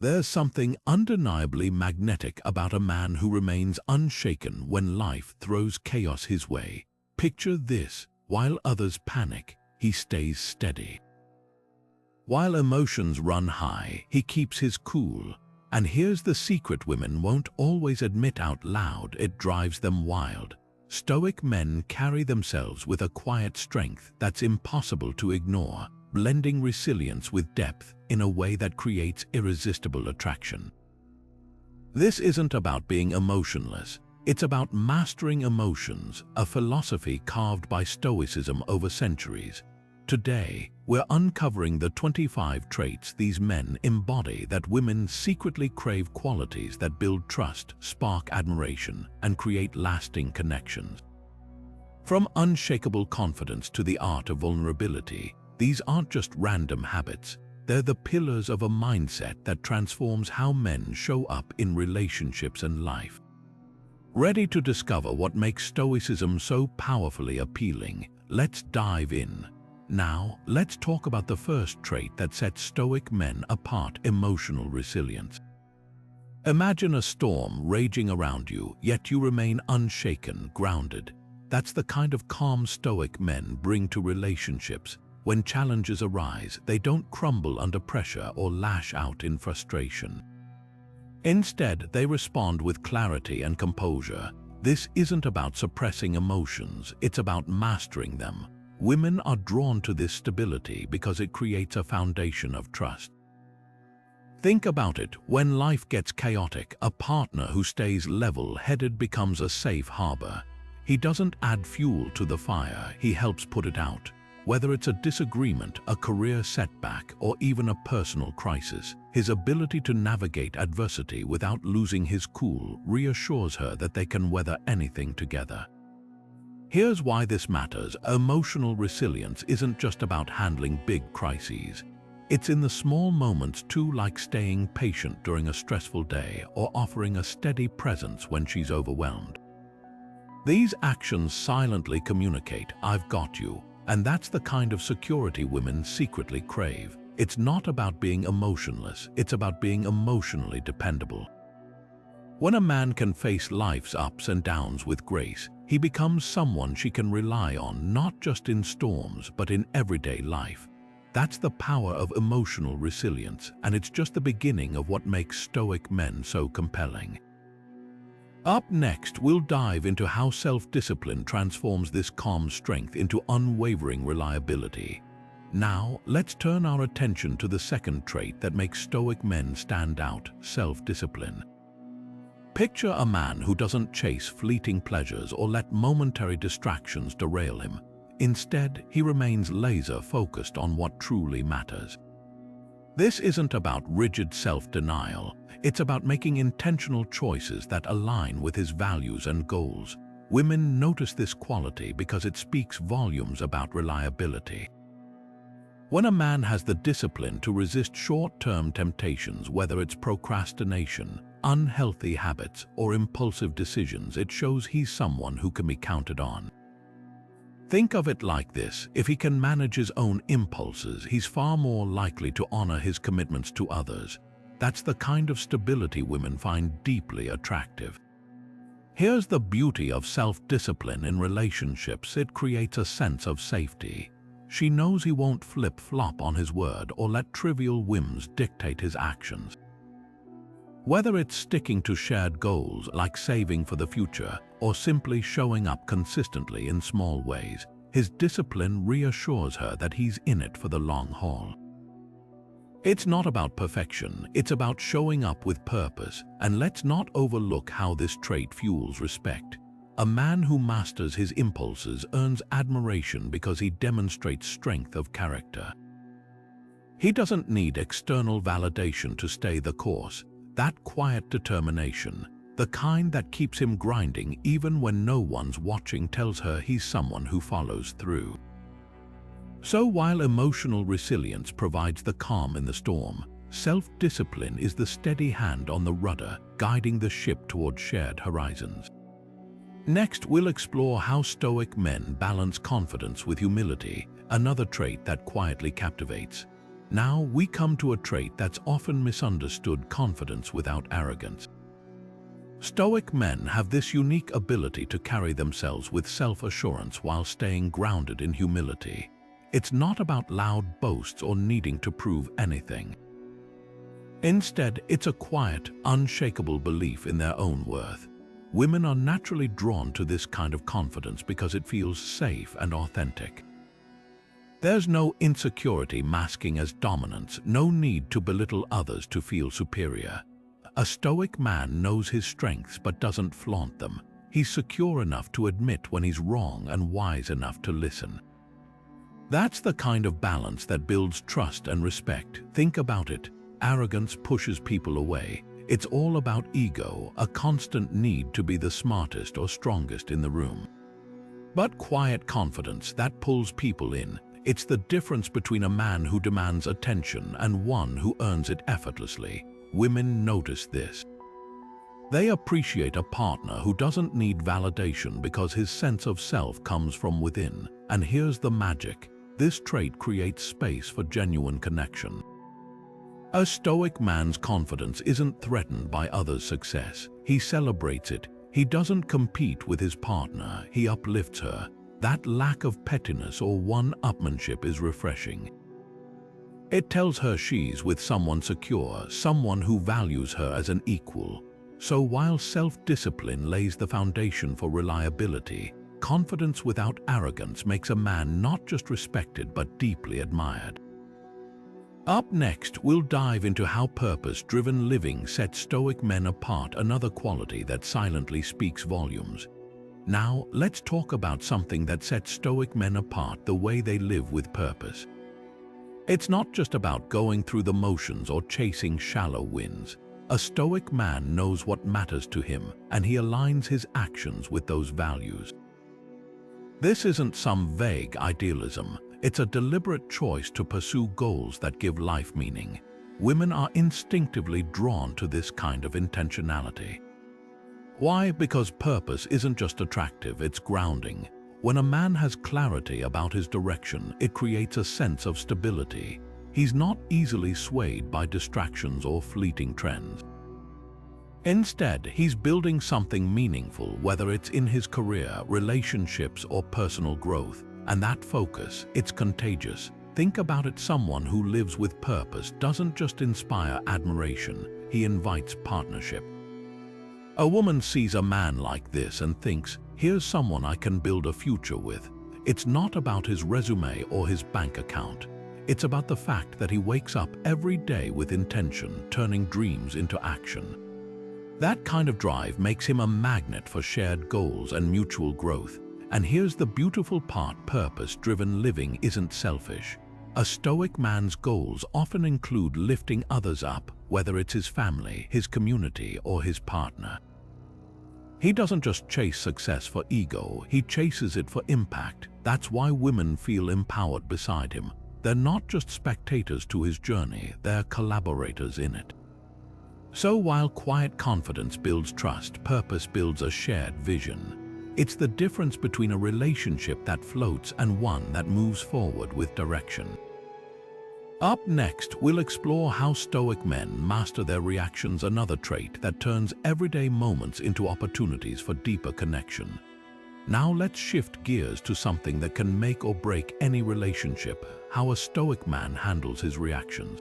There's something undeniably magnetic about a man who remains unshaken when life throws chaos his way. Picture this: while others panic, he stays steady. While emotions run high, he keeps his cool. And here's the secret women won't always admit out loud: it drives them wild. Stoic men carry themselves with a quiet strength that's impossible to ignore, blending resilience with depth in a way that creates irresistible attraction. This isn't about being emotionless. It's about mastering emotions, a philosophy carved by Stoicism over centuries. Today, we're uncovering the 25 traits these men embody that women secretly crave, qualities that build trust, spark admiration, and create lasting connections. From unshakable confidence to the art of vulnerability, these aren't just random habits. They're the pillars of a mindset that transforms how men show up in relationships and life. Ready to discover what makes Stoicism so powerfully appealing? Let's dive in. Now, let's talk about the first trait that sets Stoic men apart: emotional resilience. Imagine a storm raging around you, yet you remain unshaken, grounded. That's the kind of calm Stoic men bring to relationships. When challenges arise, they don't crumble under pressure or lash out in frustration. Instead, they respond with clarity and composure. This isn't about suppressing emotions, it's about mastering them. Women are drawn to this stability because it creates a foundation of trust. Think about it: when life gets chaotic, a partner who stays level-headed becomes a safe harbor. He doesn't add fuel to the fire, he helps put it out. Whether it's a disagreement, a career setback, or even a personal crisis, his ability to navigate adversity without losing his cool reassures her that they can weather anything together. Here's why this matters: emotional resilience isn't just about handling big crises. It's in the small moments too, like staying patient during a stressful day or offering a steady presence when she's overwhelmed. These actions silently communicate, "I've got you," and that's the kind of security women secretly crave. It's not about being emotionless, it's about being emotionally dependable. When a man can face life's ups and downs with grace, he becomes someone she can rely on, not just in storms, but in everyday life. That's the power of emotional resilience, and it's just the beginning of what makes Stoic men so compelling. Up next, we'll dive into how self-discipline transforms this calm strength into unwavering reliability. Now, let's turn our attention to the second trait that makes Stoic men stand out: self-discipline. Picture a man who doesn't chase fleeting pleasures or let momentary distractions derail him. Instead, he remains laser-focused on what truly matters. This isn't about rigid self-denial. It's about making intentional choices that align with his values and goals. Women notice this quality because it speaks volumes about reliability. When a man has the discipline to resist short-term temptations, whether it's procrastination, unhealthy habits, or impulsive decisions, it shows he's someone who can be counted on. Think of it like this: if he can manage his own impulses, he's far more likely to honor his commitments to others. That's the kind of stability women find deeply attractive. Here's the beauty of self-discipline in relationships: it creates a sense of safety. She knows he won't flip-flop on his word or let trivial whims dictate his actions. Whether it's sticking to shared goals like saving for the future or simply showing up consistently in small ways, his discipline reassures her that he's in it for the long haul. It's not about perfection, it's about showing up with purpose, and let's not overlook how this trait fuels respect. A man who masters his impulses earns admiration because he demonstrates strength of character. He doesn't need external validation to stay the course. That quiet determination, the kind that keeps him grinding even when no one's watching, tells her he's someone who follows through. So while emotional resilience provides the calm in the storm, self-discipline is the steady hand on the rudder, guiding the ship toward shared horizons. Next, we'll explore how Stoic men balance confidence with humility, another trait that quietly captivates. Now we come to a trait that's often misunderstood: confidence without arrogance. Stoic men have this unique ability to carry themselves with self-assurance while staying grounded in humility. It's not about loud boasts or needing to prove anything. Instead, it's a quiet, unshakable belief in their own worth. Women are naturally drawn to this kind of confidence because it feels safe and authentic. There's no insecurity masking as dominance, no need to belittle others to feel superior. A Stoic man knows his strengths but doesn't flaunt them. He's secure enough to admit when he's wrong and wise enough to listen. That's the kind of balance that builds trust and respect. Think about it. Arrogance pushes people away. It's all about ego, a constant need to be the smartest or strongest in the room. But quiet confidence, that pulls people in. It's the difference between a man who demands attention and one who earns it effortlessly. Women notice this. They appreciate a partner who doesn't need validation because his sense of self comes from within. And here's the magic. This trait creates space for genuine connection. A Stoic man's confidence isn't threatened by others' success. He celebrates it. He doesn't compete with his partner. He uplifts her. That lack of pettiness or one-upmanship is refreshing. It tells her she's with someone secure, someone who values her as an equal. So while self-discipline lays the foundation for reliability, confidence without arrogance makes a man not just respected but deeply admired. Up next, we'll dive into how purpose-driven living sets Stoic men apart, another quality that silently speaks volumes. Now, let's talk about something that sets Stoic men apart: the way they live with purpose. It's not just about going through the motions or chasing shallow wins. A Stoic man knows what matters to him, and he aligns his actions with those values. This isn't some vague idealism. It's a deliberate choice to pursue goals that give life meaning. Women are instinctively drawn to this kind of intentionality. Why? Because purpose isn't just attractive, it's grounding. When a man has clarity about his direction, it creates a sense of stability. He's not easily swayed by distractions or fleeting trends. Instead, he's building something meaningful, whether it's in his career, relationships, or personal growth. And that focus, it's contagious. Think about it: someone who lives with purpose doesn't just inspire admiration, he invites partnership. A woman sees a man like this and thinks, here's someone I can build a future with. It's not about his resume or his bank account. It's about the fact that he wakes up every day with intention, turning dreams into action. That kind of drive makes him a magnet for shared goals and mutual growth. And here's the beautiful part: purpose-driven living isn't selfish. A Stoic man's goals often include lifting others up, whether it's his family, his community, or his partner. He doesn't just chase success for ego, he chases it for impact. That's why women feel empowered beside him. They're not just spectators to his journey, they're collaborators in it. So while quiet confidence builds trust, purpose builds a shared vision. It's the difference between a relationship that floats and one that moves forward with direction. Up next, we'll explore how Stoic men master their reactions, another trait that turns everyday moments into opportunities for deeper connection. Now let's shift gears to something that can make or break any relationship: how a Stoic man handles his reactions.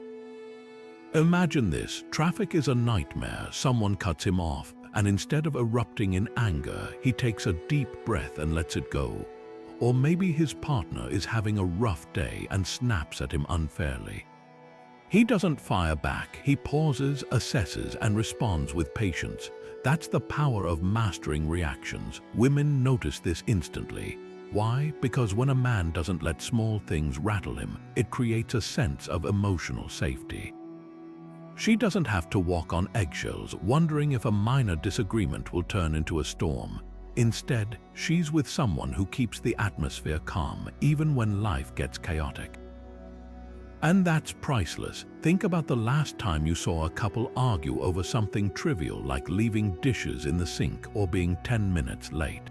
Imagine this: traffic is a nightmare, someone cuts him off, and instead of erupting in anger, he takes a deep breath and lets it go. Or maybe his partner is having a rough day and snaps at him unfairly. He doesn't fire back, he pauses, assesses, and responds with patience. That's the power of mastering reactions. Women notice this instantly. Why? Because when a man doesn't let small things rattle him, it creates a sense of emotional safety. She doesn't have to walk on eggshells, wondering if a minor disagreement will turn into a storm. Instead, she's with someone who keeps the atmosphere calm, even when life gets chaotic. And that's priceless. Think about the last time you saw a couple argue over something trivial like leaving dishes in the sink or being 10 minutes late.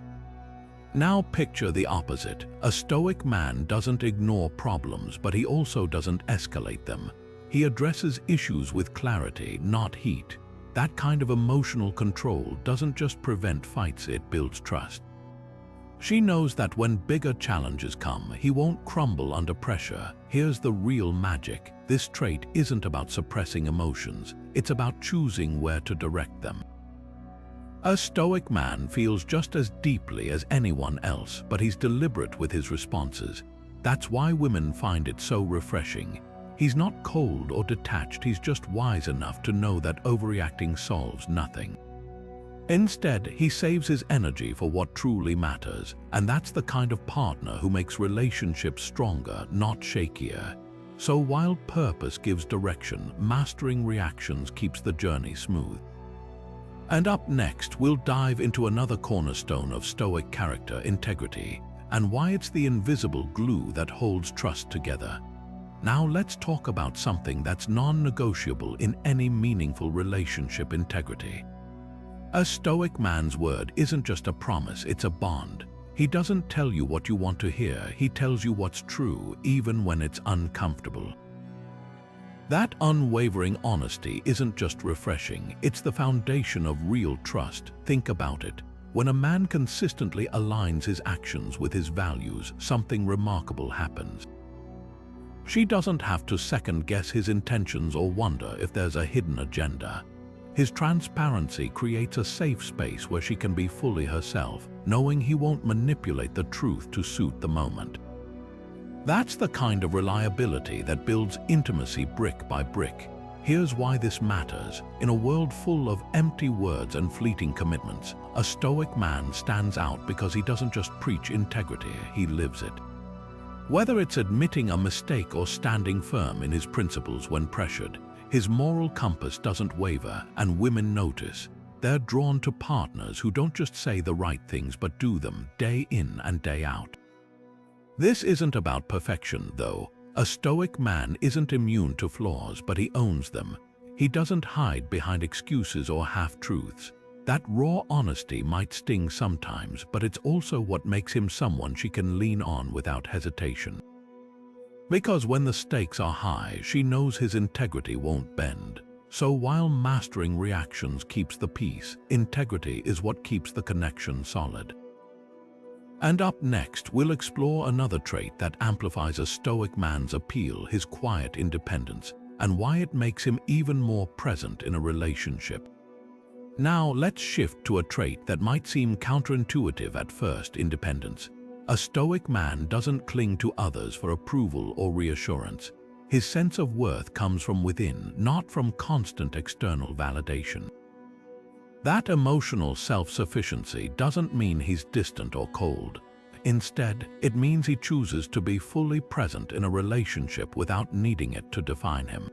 Now picture the opposite. A stoic man doesn't ignore problems, but he also doesn't escalate them. He addresses issues with clarity, not heat. That kind of emotional control doesn't just prevent fights, it builds trust. She knows that when bigger challenges come, he won't crumble under pressure. Here's the real magic. This trait isn't about suppressing emotions, it's about choosing where to direct them. A stoic man feels just as deeply as anyone else, but he's deliberate with his responses. That's why women find it so refreshing. He's not cold or detached, he's just wise enough to know that overreacting solves nothing. Instead, he saves his energy for what truly matters, and that's the kind of partner who makes relationships stronger, not shakier. So while purpose gives direction, mastering reactions keeps the journey smooth. And up next, we'll dive into another cornerstone of Stoic character, integrity, and why it's the invisible glue that holds trust together. Now let's talk about something that's non-negotiable in any meaningful relationship: integrity. A Stoic man's word isn't just a promise, it's a bond. He doesn't tell you what you want to hear, he tells you what's true, even when it's uncomfortable. That unwavering honesty isn't just refreshing, it's the foundation of real trust. Think about it. When a man consistently aligns his actions with his values, something remarkable happens. She doesn't have to second-guess his intentions or wonder if there's a hidden agenda. His transparency creates a safe space where she can be fully herself, knowing he won't manipulate the truth to suit the moment. That's the kind of reliability that builds intimacy brick by brick. Here's why this matters. In a world full of empty words and fleeting commitments, a Stoic man stands out because he doesn't just preach integrity, he lives it. Whether it's admitting a mistake or standing firm in his principles when pressured, his moral compass doesn't waver, and women notice. They're drawn to partners who don't just say the right things but do them day in and day out. This isn't about perfection, though. A Stoic man isn't immune to flaws, but he owns them. He doesn't hide behind excuses or half-truths. That raw honesty might sting sometimes, but it's also what makes him someone she can lean on without hesitation. Because when the stakes are high, she knows his integrity won't bend. So while mastering reactions keeps the peace, integrity is what keeps the connection solid. And up next, we'll explore another trait that amplifies a Stoic man's appeal: his quiet independence, and why it makes him even more present in a relationship. Now let's shift to a trait that might seem counterintuitive at first: independence. A Stoic man doesn't cling to others for approval or reassurance. His sense of worth comes from within, not from constant external validation. That emotional self-sufficiency doesn't mean he's distant or cold. Instead, it means he chooses to be fully present in a relationship without needing it to define him.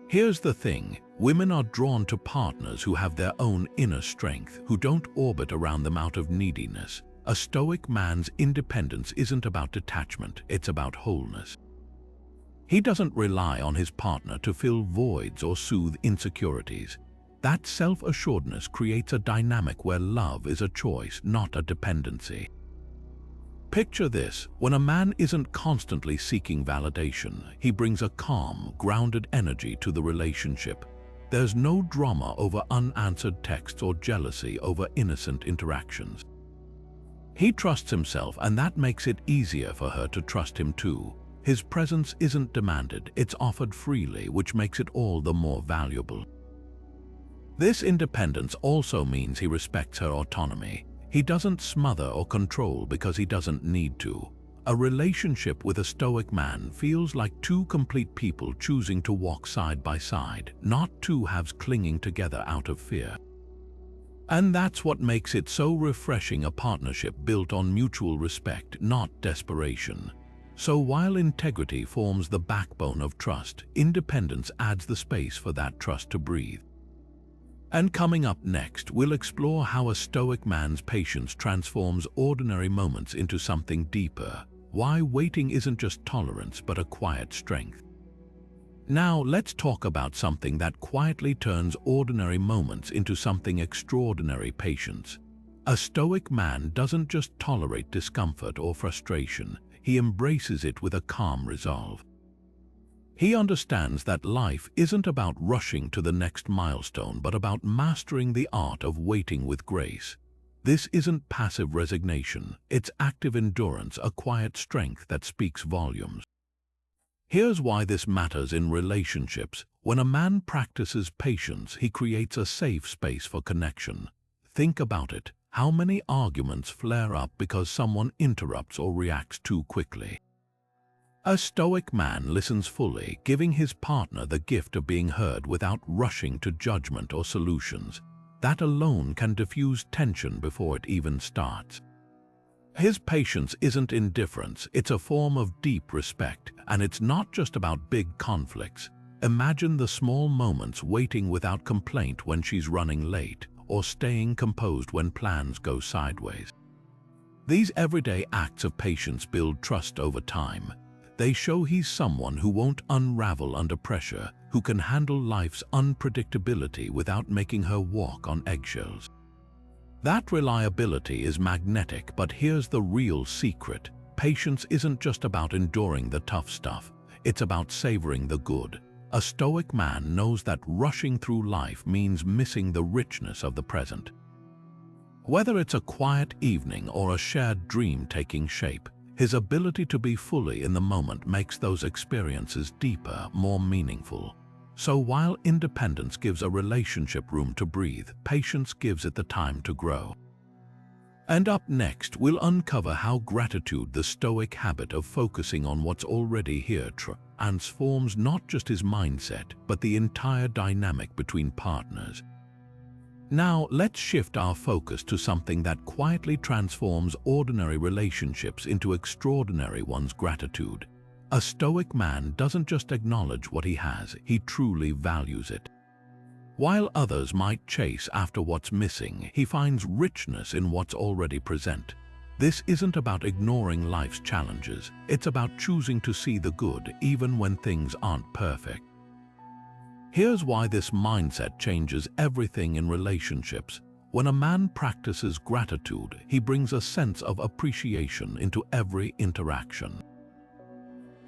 Here's the thing: women are drawn to partners who have their own inner strength, who don't orbit around them out of neediness. A Stoic man's independence isn't about detachment, it's about wholeness. He doesn't rely on his partner to fill voids or soothe insecurities. That self-assuredness creates a dynamic where love is a choice, not a dependency. Picture this: when a man isn't constantly seeking validation, he brings a calm, grounded energy to the relationship. There's no drama over unanswered texts or jealousy over innocent interactions. He trusts himself, and that makes it easier for her to trust him too. His presence isn't demanded, it's offered freely, which makes it all the more valuable. This independence also means he respects her autonomy. He doesn't smother or control because he doesn't need to. A relationship with a Stoic man feels like two complete people choosing to walk side by side, not two halves clinging together out of fear. And that's what makes it so refreshing: a partnership built on mutual respect, not desperation. So while integrity forms the backbone of trust, independence adds the space for that trust to breathe. And coming up next, we'll explore how a Stoic man's patience transforms ordinary moments into something deeper. Why waiting isn't just tolerance, but a quiet strength. Now let's talk about something that quietly turns ordinary moments into something extraordinary: patience. A Stoic man doesn't just tolerate discomfort or frustration, he embraces it with a calm resolve. He understands that life isn't about rushing to the next milestone, but about mastering the art of waiting with grace. This isn't passive resignation, it's active endurance, a quiet strength that speaks volumes. Here's why this matters in relationships. When a man practices patience, he creates a safe space for connection. Think about it. How many arguments flare up because someone interrupts or reacts too quickly? A Stoic man listens fully, giving his partner the gift of being heard without rushing to judgment or solutions. That alone can diffuse tension before it even starts. His patience isn't indifference, it's a form of deep respect, and it's not just about big conflicts. Imagine the small moments, waiting without complaint when she's running late, or staying composed when plans go sideways. These everyday acts of patience build trust over time. They show he's someone who won't unravel under pressure, who can handle life's unpredictability without making her walk on eggshells. That reliability is magnetic, but here's the real secret. Patience isn't just about enduring the tough stuff, it's about savoring the good. A Stoic man knows that rushing through life means missing the richness of the present. Whether it's a quiet evening or a shared dream taking shape, his ability to be fully in the moment makes those experiences deeper, more meaningful. So while independence gives a relationship room to breathe, patience gives it the time to grow. And up next, we'll uncover how gratitude, the Stoic habit of focusing on what's already here, transforms not just his mindset, but the entire dynamic between partners. Now, let's shift our focus to something that quietly transforms ordinary relationships into extraordinary ones: gratitude. A Stoic man doesn't just acknowledge what he has, he truly values it. While others might chase after what's missing, he finds richness in what's already present. This isn't about ignoring life's challenges, it's about choosing to see the good even when things aren't perfect. Here's why this mindset changes everything in relationships. When a man practices gratitude, he brings a sense of appreciation into every interaction.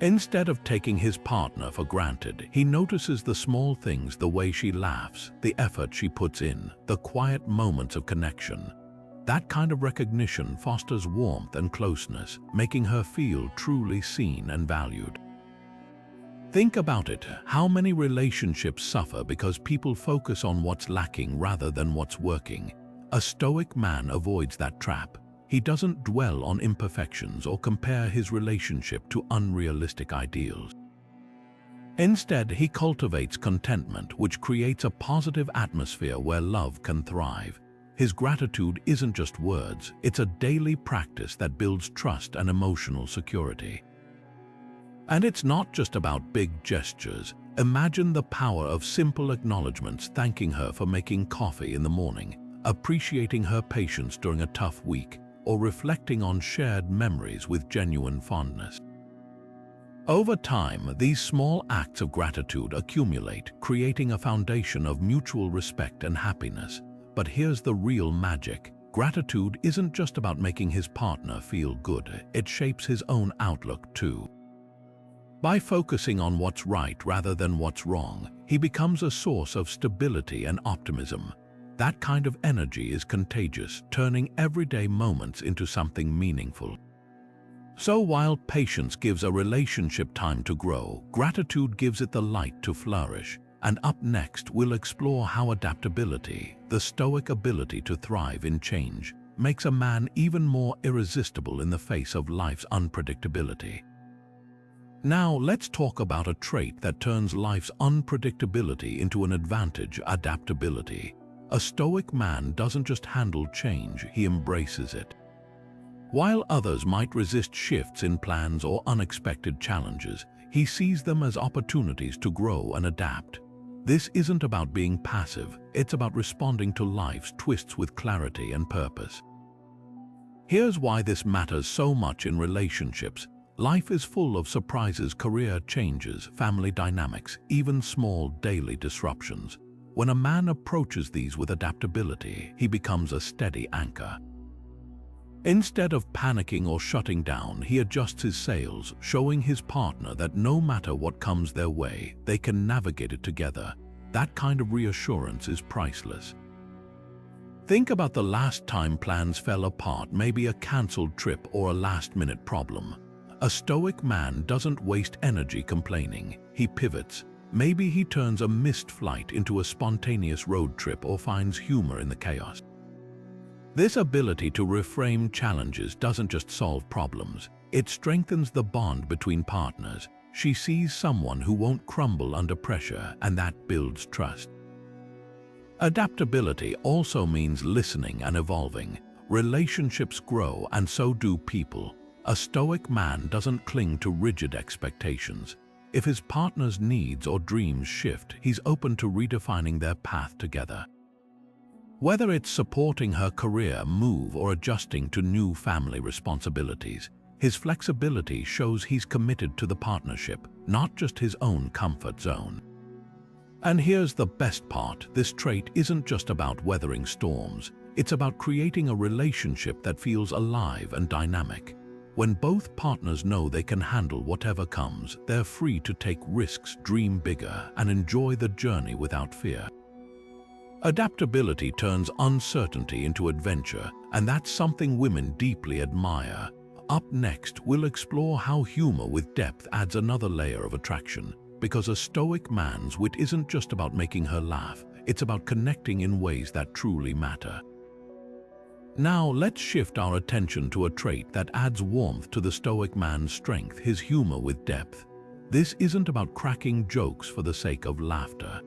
Instead of taking his partner for granted, he notices the small things: the way she laughs, the effort she puts in, the quiet moments of connection. That kind of recognition fosters warmth and closeness, making her feel truly seen and valued. Think about it. How many relationships suffer because people focus on what's lacking rather than what's working? A Stoic man avoids that trap. He doesn't dwell on imperfections or compare his relationship to unrealistic ideals. Instead, he cultivates contentment, which creates a positive atmosphere where love can thrive. His gratitude isn't just words, it's a daily practice that builds trust and emotional security. And it's not just about big gestures. Imagine the power of simple acknowledgments: thanking her for making coffee in the morning, appreciating her patience during a tough week, or reflecting on shared memories with genuine fondness. Over time, these small acts of gratitude accumulate, creating a foundation of mutual respect and happiness. But here's the real magic. Gratitude isn't just about making his partner feel good, it shapes his own outlook too. By focusing on what's right rather than what's wrong, he becomes a source of stability and optimism. That kind of energy is contagious, turning everyday moments into something meaningful. So while patience gives a relationship time to grow, gratitude gives it the light to flourish. And up next, we'll explore how adaptability, the Stoic ability to thrive in change, makes a man even more irresistible in the face of life's unpredictability. Now, let's talk about a trait that turns life's unpredictability into an advantage: adaptability. A Stoic man doesn't just handle change, he embraces it. While others might resist shifts in plans or unexpected challenges, he sees them as opportunities to grow and adapt. This isn't about being passive, it's about responding to life's twists with clarity and purpose. Here's why this matters so much in relationships. Life is full of surprises: career changes, family dynamics, even small daily disruptions. When a man approaches these with adaptability, he becomes a steady anchor. Instead of panicking or shutting down, he adjusts his sails, showing his partner that no matter what comes their way, they can navigate it together. That kind of reassurance is priceless. Think about the last time plans fell apart, maybe a cancelled trip or a last-minute problem. A stoic man doesn't waste energy complaining. He pivots. Maybe he turns a missed flight into a spontaneous road trip or finds humor in the chaos. This ability to reframe challenges doesn't just solve problems, it strengthens the bond between partners. She sees someone who won't crumble under pressure, and that builds trust. Adaptability also means listening and evolving. Relationships grow, and so do people. A stoic man doesn't cling to rigid expectations. If his partner's needs or dreams shift, he's open to redefining their path together. Whether it's supporting her career move or adjusting to new family responsibilities, his flexibility shows he's committed to the partnership, not just his own comfort zone. And here's the best part: this trait isn't just about weathering storms, it's about creating a relationship that feels alive and dynamic. When both partners know they can handle whatever comes, they're free to take risks, dream bigger, and enjoy the journey without fear. Adaptability turns uncertainty into adventure, and that's something women deeply admire. Up next, we'll explore how humor with depth adds another layer of attraction, because a stoic man's wit isn't just about making her laugh, it's about connecting in ways that truly matter. Now let's shift our attention to a trait that adds warmth to the stoic man's strength: his humor with depth. This isn't about cracking jokes for the sake of laughter.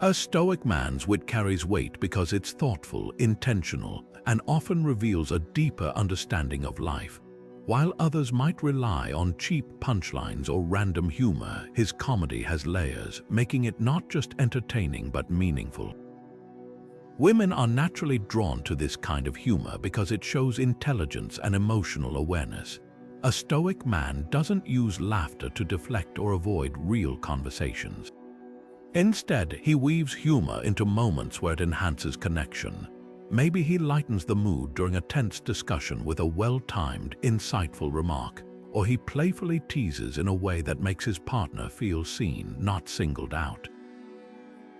A stoic man's wit carries weight because it's thoughtful, intentional, and often reveals a deeper understanding of life. While others might rely on cheap punchlines or random humor, his comedy has layers, making it not just entertaining but meaningful. Women are naturally drawn to this kind of humor because it shows intelligence and emotional awareness. A stoic man doesn't use laughter to deflect or avoid real conversations. Instead, he weaves humor into moments where it enhances connection. Maybe he lightens the mood during a tense discussion with a well-timed, insightful remark, or he playfully teases in a way that makes his partner feel seen, not singled out.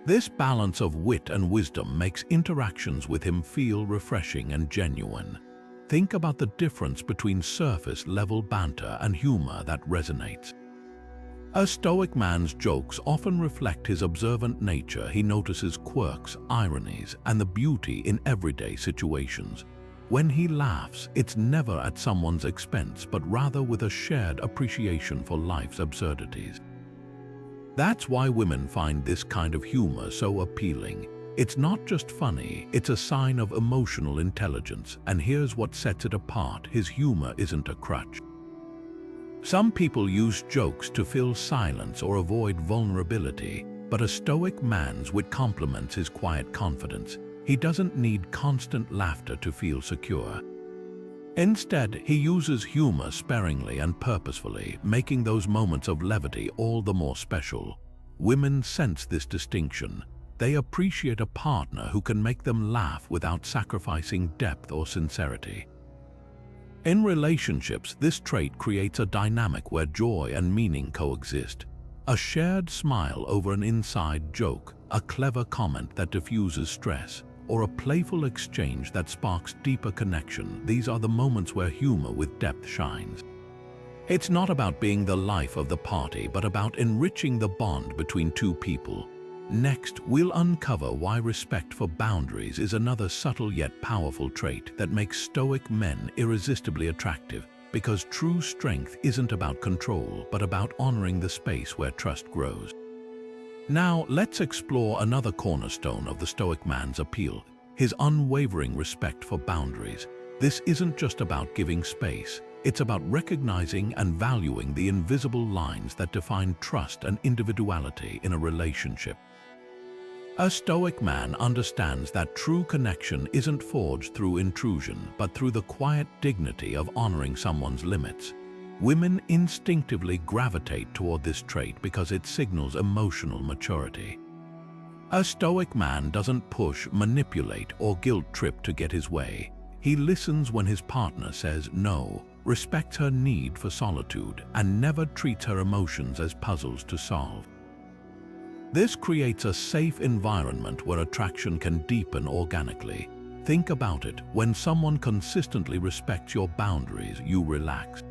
This balance of wit and wisdom makes interactions with him feel refreshing and genuine. Think about the difference between surface-level banter and humor that resonates. A stoic man's jokes often reflect his observant nature. He notices quirks, ironies, and the beauty in everyday situations. When he laughs, it's never at someone's expense, but rather with a shared appreciation for life's absurdities. That's why women find this kind of humor so appealing. It's not just funny, it's a sign of emotional intelligence, and here's what sets it apart: his humor isn't a crutch. Some people use jokes to fill silence or avoid vulnerability, but a stoic man's wit complements his quiet confidence. He doesn't need constant laughter to feel secure. Instead, he uses humor sparingly and purposefully, making those moments of levity all the more special. Women sense this distinction. They appreciate a partner who can make them laugh without sacrificing depth or sincerity. In relationships, this trait creates a dynamic where joy and meaning coexist. A shared smile over an inside joke, a clever comment that diffuses stress, or a playful exchange that sparks deeper connection. These are the moments where humor with depth shines. It's not about being the life of the party, but about enriching the bond between two people. Next, we'll uncover why respect for boundaries is another subtle yet powerful trait that makes stoic men irresistibly attractive, because true strength isn't about control, but about honoring the space where trust grows. Now, let's explore another cornerstone of the stoic man's appeal: his unwavering respect for boundaries. This isn't just about giving space, it's about recognizing and valuing the invisible lines that define trust and individuality in a relationship. A stoic man understands that true connection isn't forged through intrusion, but through the quiet dignity of honoring someone's limits. Women instinctively gravitate toward this trait because it signals emotional maturity. A stoic man doesn't push, manipulate, or guilt-trip to get his way. He listens when his partner says no, respects her need for solitude, and never treats her emotions as puzzles to solve. This creates a safe environment where attraction can deepen organically. Think about it. When someone consistently respects your boundaries, you relax.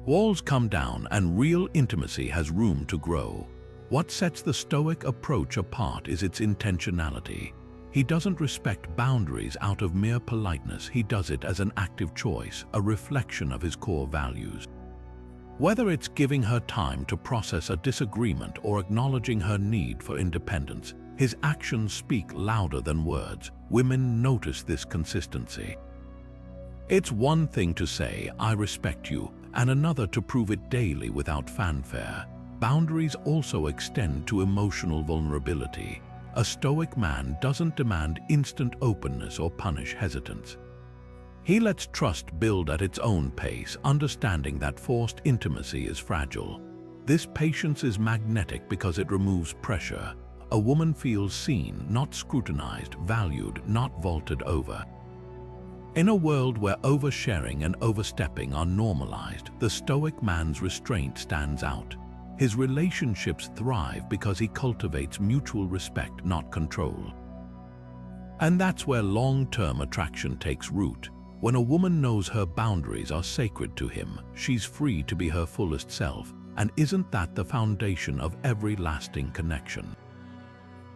Walls come down and real intimacy has room to grow. What sets the Stoic approach apart is its intentionality. He doesn't respect boundaries out of mere politeness. He does it as an active choice, a reflection of his core values. Whether it's giving her time to process a disagreement or acknowledging her need for independence, his actions speak louder than words. Women notice this consistency. It's one thing to say, "I respect you," and another to prove it daily without fanfare. Boundaries also extend to emotional vulnerability. A Stoic man doesn't demand instant openness or punish hesitance. He lets trust build at its own pace, understanding that forced intimacy is fragile. This patience is magnetic because it removes pressure. A woman feels seen, not scrutinized, valued, not vaulted over. In a world where oversharing and overstepping are normalized, the Stoic man's restraint stands out. His relationships thrive because he cultivates mutual respect, not control. And that's where long-term attraction takes root. When a woman knows her boundaries are sacred to him, she's free to be her fullest self. And isn't that the foundation of every lasting connection?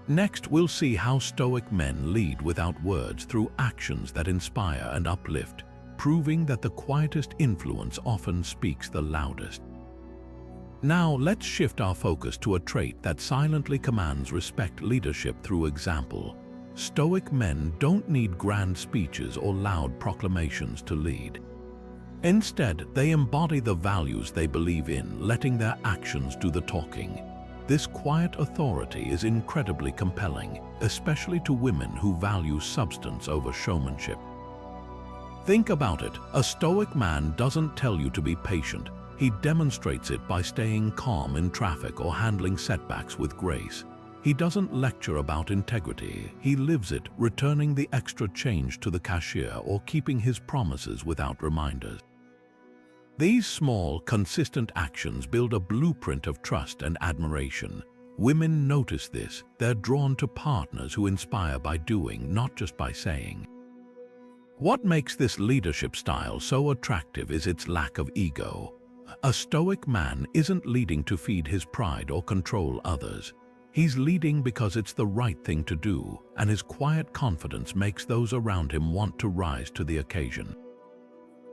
Next, we'll see how Stoic men lead without words through actions that inspire and uplift, proving that the quietest influence often speaks the loudest. Now, let's shift our focus to a trait that silently commands respect: leadership through example. Stoic men don't need grand speeches or loud proclamations to lead. Instead, they embody the values they believe in, letting their actions do the talking. This quiet authority is incredibly compelling, especially to women who value substance over showmanship. Think about it. A Stoic man doesn't tell you to be patient. He demonstrates it by staying calm in traffic or handling setbacks with grace. He doesn't lecture about integrity. He lives it, returning the extra change to the cashier or keeping his promises without reminders. These small, consistent actions build a blueprint of trust and admiration. Women notice this. They're drawn to partners who inspire by doing, not just by saying. What makes this leadership style so attractive is its lack of ego. A Stoic man isn't leading to feed his pride or control others. He's leading because it's the right thing to do, and his quiet confidence makes those around him want to rise to the occasion.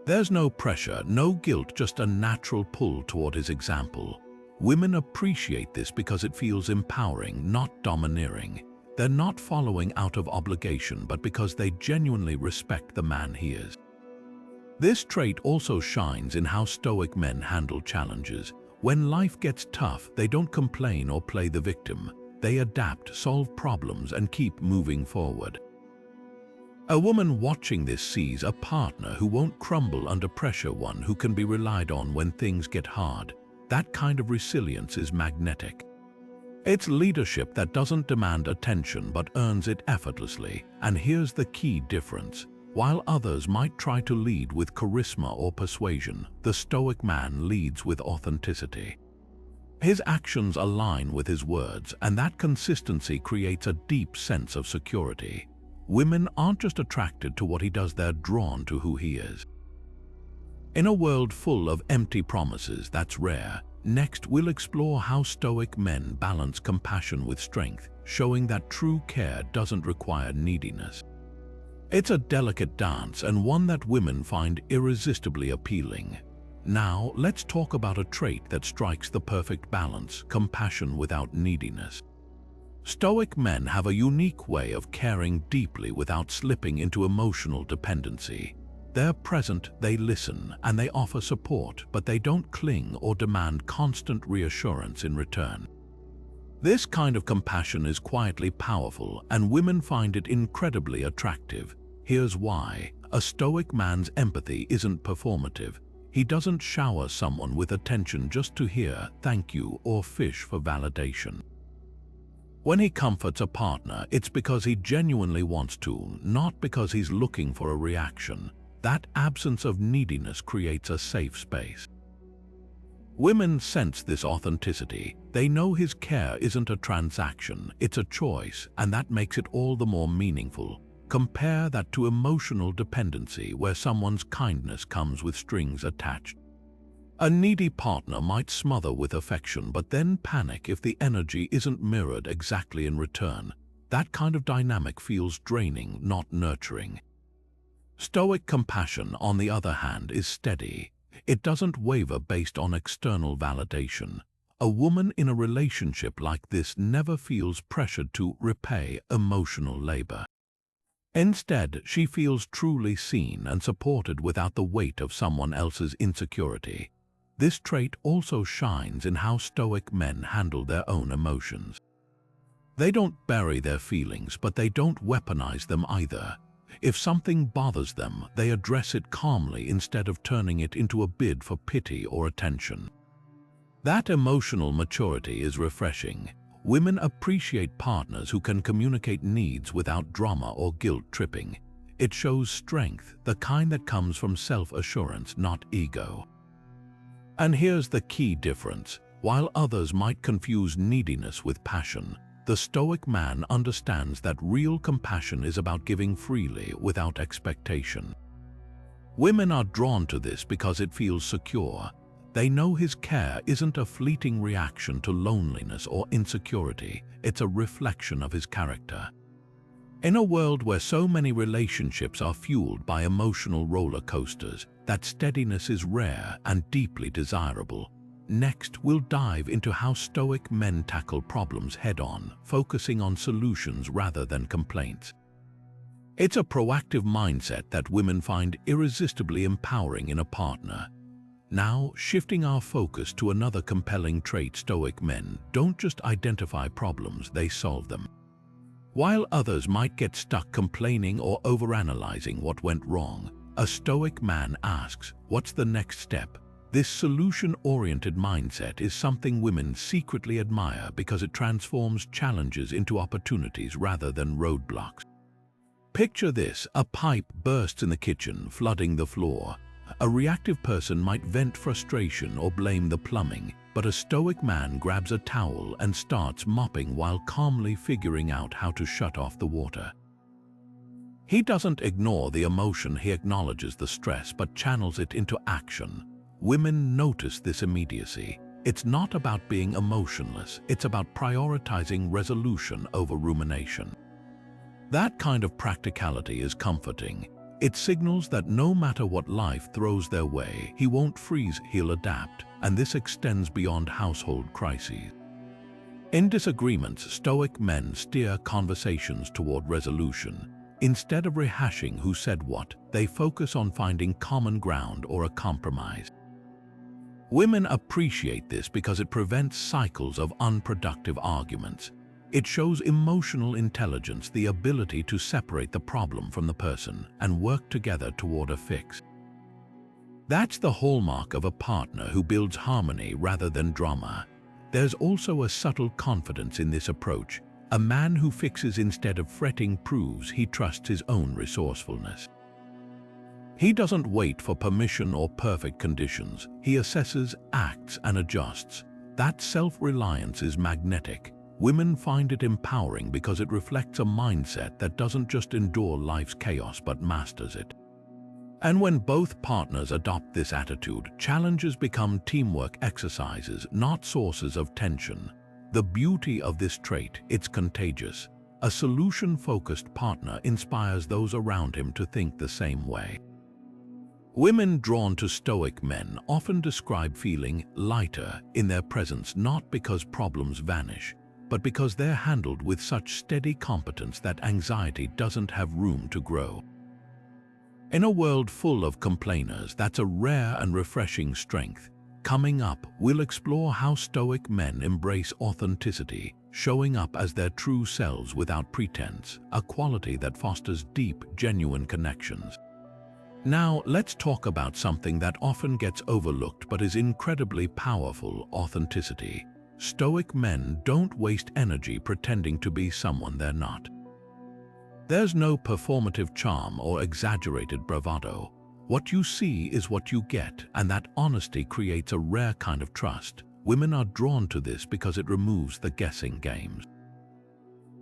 There's no pressure, no guilt, just a natural pull toward his example. Women appreciate this because it feels empowering, not domineering. They're not following out of obligation, but because they genuinely respect the man he is. This trait also shines in how Stoic men handle challenges. When life gets tough, they don't complain or play the victim. They adapt, solve problems, and keep moving forward. A woman watching this sees a partner who won't crumble under pressure, one who can be relied on when things get hard. That kind of resilience is magnetic. It's leadership that doesn't demand attention but earns it effortlessly. And here's the key difference. While others might try to lead with charisma or persuasion, the Stoic man leads with authenticity. His actions align with his words, and that consistency creates a deep sense of security. Women aren't just attracted to what he does, they're drawn to who he is. In a world full of empty promises, that's rare. Next, we'll explore how Stoic men balance compassion with strength, showing that true care doesn't require neediness. It's a delicate dance, and one that women find irresistibly appealing. Now, let's talk about a trait that strikes the perfect balance: compassion without neediness. Stoic men have a unique way of caring deeply without slipping into emotional dependency. They're present, they listen, and they offer support, but they don't cling or demand constant reassurance in return. This kind of compassion is quietly powerful, and women find it incredibly attractive. Here's why. A Stoic man's empathy isn't performative. He doesn't shower someone with attention just to hear "thank you" or fish for validation. When he comforts a partner, it's because he genuinely wants to, not because he's looking for a reaction. That absence of neediness creates a safe space. Women sense this authenticity. They know his care isn't a transaction, it's a choice, and that makes it all the more meaningful. Compare that to emotional dependency, where someone's kindness comes with strings attached. A needy partner might smother with affection but then panic if the energy isn't mirrored exactly in return. That kind of dynamic feels draining, not nurturing. Stoic compassion, on the other hand, is steady. It doesn't waver based on external validation. A woman in a relationship like this never feels pressured to repay emotional labor. Instead, she feels truly seen and supported without the weight of someone else's insecurity. This trait also shines in how Stoic men handle their own emotions. They don't bury their feelings, but they don't weaponize them either. If something bothers them, they address it calmly instead of turning it into a bid for pity or attention. That emotional maturity is refreshing. Women appreciate partners who can communicate needs without drama or guilt-tripping. It shows strength, the kind that comes from self-assurance, not ego. And here's the key difference. While others might confuse neediness with passion, the Stoic man understands that real compassion is about giving freely without expectation. Women are drawn to this because it feels secure. They know his care isn't a fleeting reaction to loneliness or insecurity, it's a reflection of his character. In a world where so many relationships are fueled by emotional roller coasters, that steadiness is rare and deeply desirable. Next, we'll dive into how Stoic men tackle problems head-on, focusing on solutions rather than complaints. It's a proactive mindset that women find irresistibly empowering in a partner. Now, shifting our focus to another compelling trait, Stoic men don't just identify problems, they solve them. While others might get stuck complaining or overanalyzing what went wrong, a Stoic man asks, what's the next step? This solution-oriented mindset is something women secretly admire because it transforms challenges into opportunities rather than roadblocks. Picture this: a pipe bursts in the kitchen, flooding the floor. A reactive person might vent frustration or blame the plumbing, but a Stoic man grabs a towel and starts mopping while calmly figuring out how to shut off the water. He doesn't ignore the emotion, he acknowledges the stress but channels it into action. Women notice this immediacy. It's not about being emotionless, it's about prioritizing resolution over rumination. That kind of practicality is comforting. It signals that no matter what life throws their way, he won't freeze, he'll adapt, and this extends beyond household crises. In disagreements, Stoic men steer conversations toward resolution. Instead of rehashing who said what, they focus on finding common ground or a compromise. Women appreciate this because it prevents cycles of unproductive arguments. It shows emotional intelligence, the ability to separate the problem from the person and work together toward a fix. That's the hallmark of a partner who builds harmony rather than drama. There's also a subtle confidence in this approach. A man who fixes instead of fretting proves he trusts his own resourcefulness. He doesn't wait for permission or perfect conditions. He assesses, acts, and adjusts. That self-reliance is magnetic. Women find it empowering because it reflects a mindset that doesn't just endure life's chaos but masters it. And when both partners adopt this attitude, challenges become teamwork exercises, not sources of tension. The beauty of this trait, it's contagious. A solution-focused partner inspires those around him to think the same way. Women drawn to Stoic men often describe feeling lighter in their presence, not because problems vanish, but because they're handled with such steady competence that anxiety doesn't have room to grow. In a world full of complainers, that's a rare and refreshing strength. Coming up, we'll explore how Stoic men embrace authenticity, showing up as their true selves without pretense, a quality that fosters deep, genuine connections. Now, let's talk about something that often gets overlooked but is incredibly powerful: authenticity. Stoic men don't waste energy pretending to be someone they're not. There's no performative charm or exaggerated bravado. What you see is what you get, and that honesty creates a rare kind of trust. Women are drawn to this because it removes the guessing games.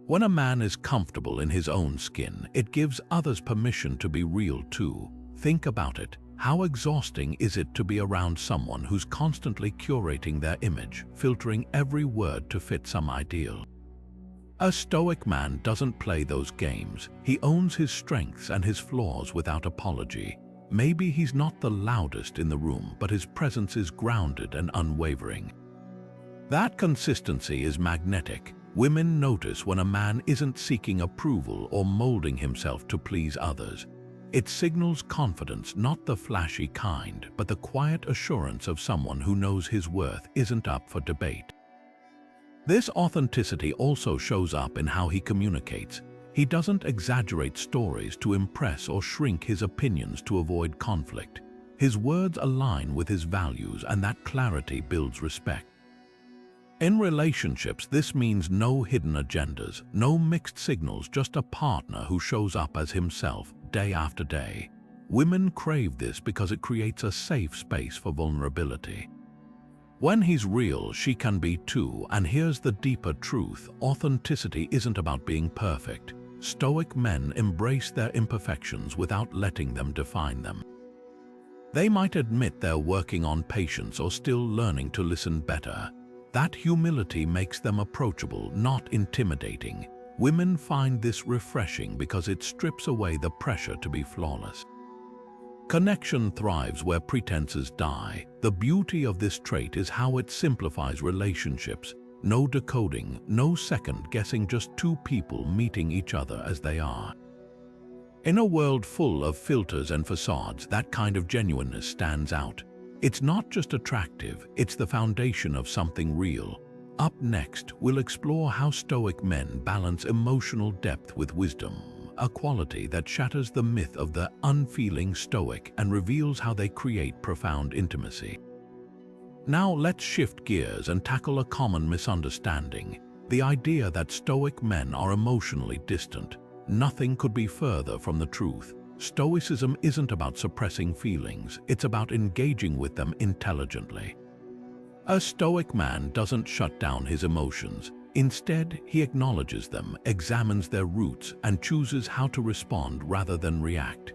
When a man is comfortable in his own skin, it gives others permission to be real too. Think about it. How exhausting is it to be around someone who's constantly curating their image, filtering every word to fit some ideal? A stoic man doesn't play those games. He owns his strengths and his flaws without apology. Maybe he's not the loudest in the room, but his presence is grounded and unwavering. That consistency is magnetic. Women notice when a man isn't seeking approval or molding himself to please others. It signals confidence, not the flashy kind, but the quiet assurance of someone who knows his worth isn't up for debate. This authenticity also shows up in how he communicates. He doesn't exaggerate stories to impress or shrink his opinions to avoid conflict. His words align with his values, and that clarity builds respect. In relationships, this means no hidden agendas, no mixed signals, just a partner who shows up as himself day after day. Women crave this because it creates a safe space for vulnerability. When he's real, she can be too, and here's the deeper truth: authenticity isn't about being perfect. Stoic men embrace their imperfections without letting them define them. They might admit they're working on patience or still learning to listen better. That humility makes them approachable, not intimidating. Women find this refreshing because it strips away the pressure to be flawless. Connection thrives where pretenses die. The beauty of this trait is how it simplifies relationships. No decoding, no second guessing, just two people meeting each other as they are. In a world full of filters and facades, that kind of genuineness stands out. It's not just attractive, it's the foundation of something real. Up next, we'll explore how Stoic men balance emotional depth with wisdom, a quality that shatters the myth of the unfeeling Stoic and reveals how they create profound intimacy. Now let's shift gears and tackle a common misunderstanding: the idea that Stoic men are emotionally distant. Nothing could be further from the truth. Stoicism isn't about suppressing feelings, it's about engaging with them intelligently. A Stoic man doesn't shut down his emotions. Instead, he acknowledges them, examines their roots, and chooses how to respond rather than react.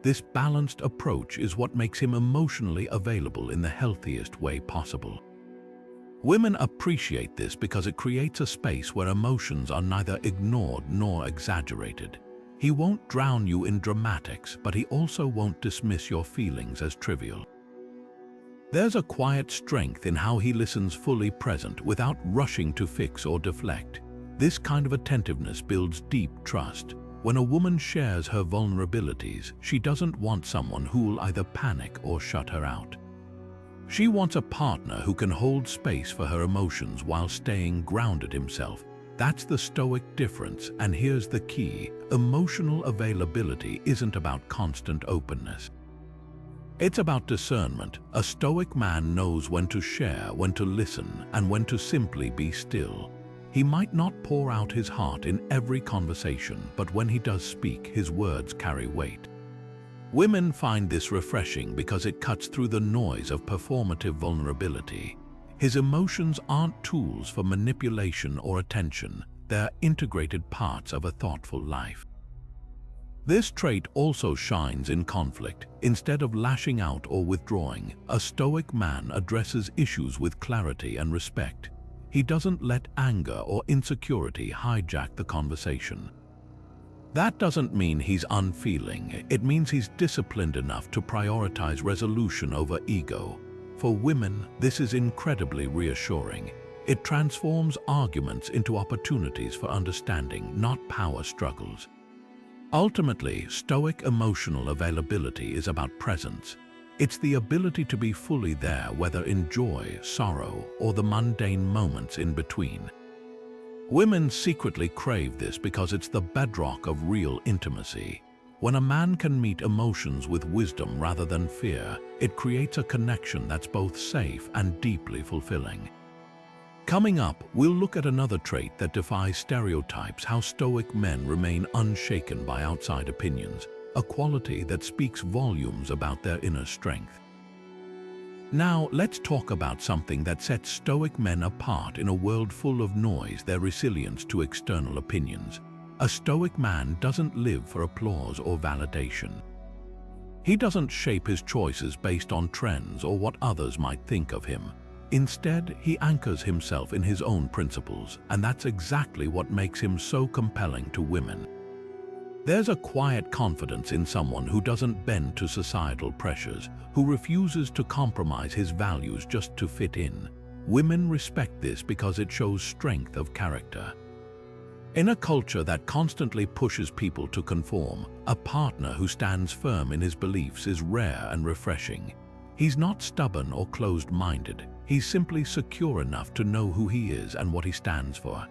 This balanced approach is what makes him emotionally available in the healthiest way possible. Women appreciate this because it creates a space where emotions are neither ignored nor exaggerated. He won't drown you in dramatics, but he also won't dismiss your feelings as trivial. There's a quiet strength in how he listens, fully present, without rushing to fix or deflect. This kind of attentiveness builds deep trust. When a woman shares her vulnerabilities, she doesn't want someone who'll either panic or shut her out. She wants a partner who can hold space for her emotions while staying grounded himself. That's the Stoic difference, and here's the key: emotional availability isn't about constant openness. It's about discernment. A Stoic man knows when to share, when to listen, and when to simply be still. He might not pour out his heart in every conversation, but when he does speak, his words carry weight. Women find this refreshing because it cuts through the noise of performative vulnerability. His emotions aren't tools for manipulation or attention, they're integrated parts of a thoughtful life. This trait also shines in conflict. Instead of lashing out or withdrawing, a Stoic man addresses issues with clarity and respect. He doesn't let anger or insecurity hijack the conversation. That doesn't mean he's unfeeling. It means he's disciplined enough to prioritize resolution over ego. For women, this is incredibly reassuring. It transforms arguments into opportunities for understanding, not power struggles. Ultimately, Stoic emotional availability is about presence. It's the ability to be fully there, whether in joy, sorrow, or the mundane moments in between. Women secretly crave this because it's the bedrock of real intimacy. When a man can meet emotions with wisdom rather than fear, it creates a connection that's both safe and deeply fulfilling. Coming up, we'll look at another trait that defies stereotypes: how Stoic men remain unshaken by outside opinions, a quality that speaks volumes about their inner strength. Now, let's talk about something that sets Stoic men apart in a world full of noise: their resilience to external opinions. A Stoic man doesn't live for applause or validation. He doesn't shape his choices based on trends or what others might think of him. Instead, he anchors himself in his own principles, and that's exactly what makes him so compelling to women. There's a quiet confidence in someone who doesn't bend to societal pressures, who refuses to compromise his values just to fit in. Women respect this because it shows strength of character. In a culture that constantly pushes people to conform, a partner who stands firm in his beliefs is rare and refreshing. He's not stubborn or closed-minded. He's simply secure enough to know who he is and what he stands for.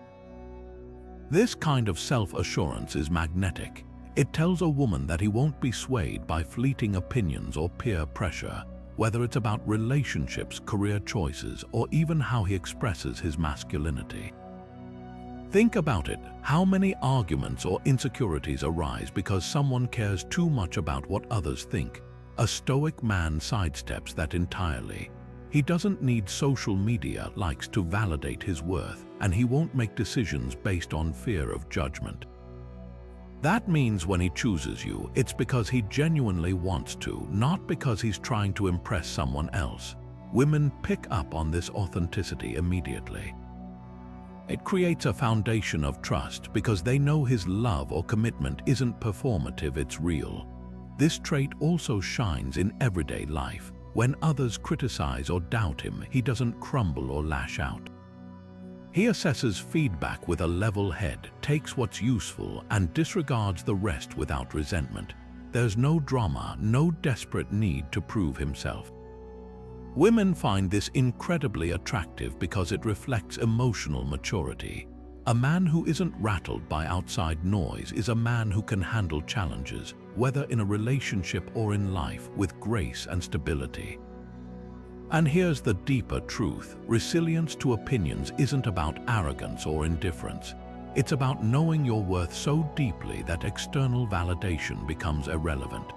This kind of self-assurance is magnetic. It tells a woman that he won't be swayed by fleeting opinions or peer pressure, whether it's about relationships, career choices, or even how he expresses his masculinity. Think about it. How many arguments or insecurities arise because someone cares too much about what others think? A Stoic man sidesteps that entirely. He doesn't need social media likes to validate his worth, and he won't make decisions based on fear of judgment. That means when he chooses you, it's because he genuinely wants to, not because he's trying to impress someone else. Women pick up on this authenticity immediately. It creates a foundation of trust because they know his love or commitment isn't performative, it's real. This trait also shines in everyday life. When others criticize or doubt him, he doesn't crumble or lash out. He assesses feedback with a level head, takes what's useful, and disregards the rest without resentment. There's no drama, no desperate need to prove himself. Women find this incredibly attractive because it reflects emotional maturity. A man who isn't rattled by outside noise is a man who can handle challenges, whether in a relationship or in life, with grace and stability. And here's the deeper truth: resilience to opinions isn't about arrogance or indifference. It's about knowing your worth so deeply that external validation becomes irrelevant.